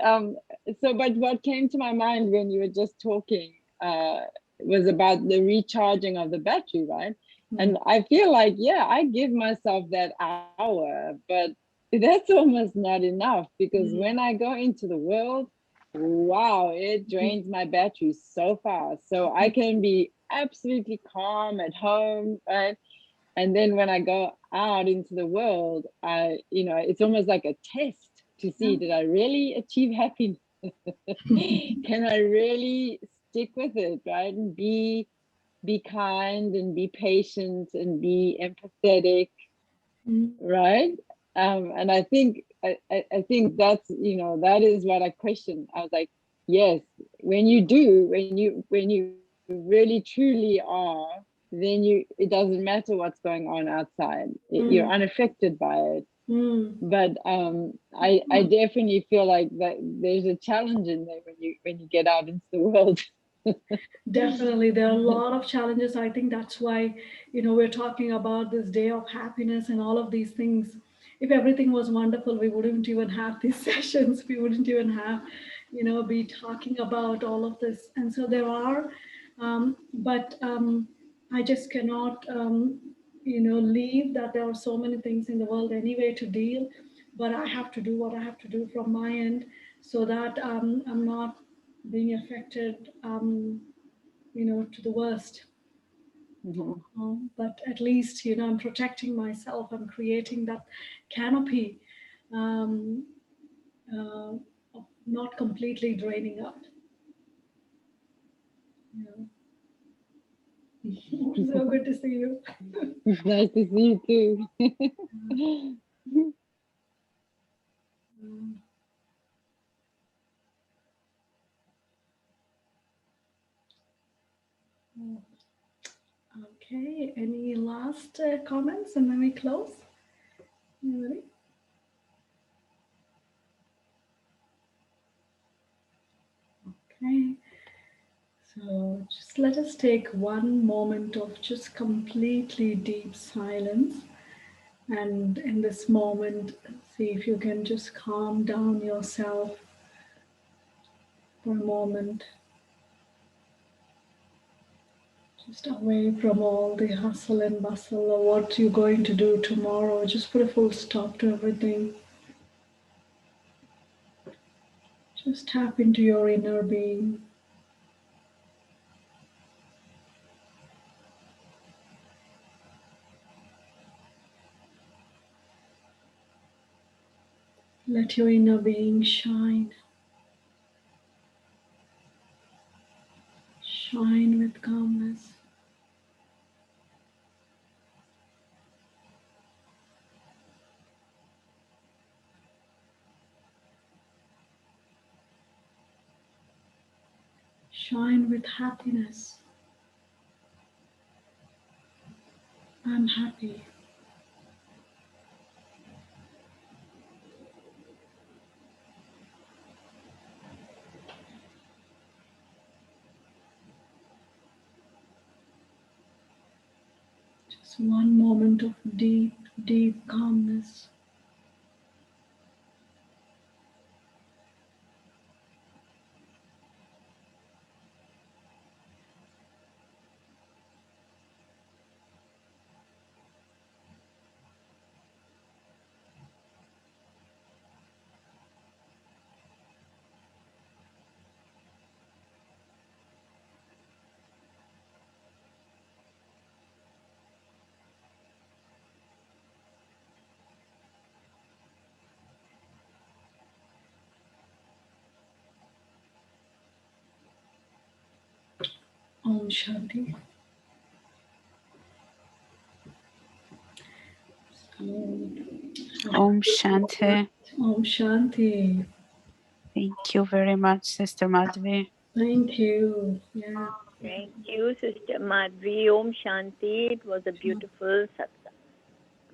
what came to my mind when you were just talking was about the recharging of the battery, right? And I feel like, yeah, I give myself that hour, but that's almost not enough because when I go into the world, wow, it drains my battery so fast. So I can be absolutely calm at home, right? And then when I go out into the world, it's almost like a test to see, did I really achieve happiness? Can I really stick with it, right? And be kind and be patient and be empathetic, right? And I think that's, that is what I questioned. I was like, yes, when you really truly are, then it doesn't matter what's going on outside. You're unaffected by it. But I definitely feel like that there's a challenge in there when you get out into the world. Definitely, there are a lot of challenges. I think that's why, we're talking about this day of happiness and all of these things. If everything was wonderful, we wouldn't even have these sessions. We wouldn't even have, be talking about all of this. And so there are, but I just cannot, leave that there are so many things in the world anyway to deal. But I have to do what I have to do from my end so that I'm not being affected. To the worst. But at least, I'm protecting myself. I'm creating that canopy, um, of not completely draining up. So good to see you. It's nice to see you too. Okay, any last comments and then we close? Anybody? Okay, so just let us take one moment of just completely deep silence. And in this moment, See if you can just calm down yourself for a moment. Just away from all the hustle and bustle of what you're going to do tomorrow. Just put a full stop to everything. Just tap into your inner being. Let your inner being shine. Shine with calmness. Shine with happiness. I'm happy. Just one moment of deep, deep calmness. Om Shanti. Om Shanti. Om Shanti. Thank you very much, Sister Madhvi. Thank you. Yeah. Thank you, Sister Madhvi. Om Shanti. It was a beautiful satsang.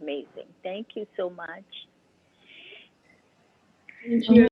Amazing. Thank you so much. Thank you.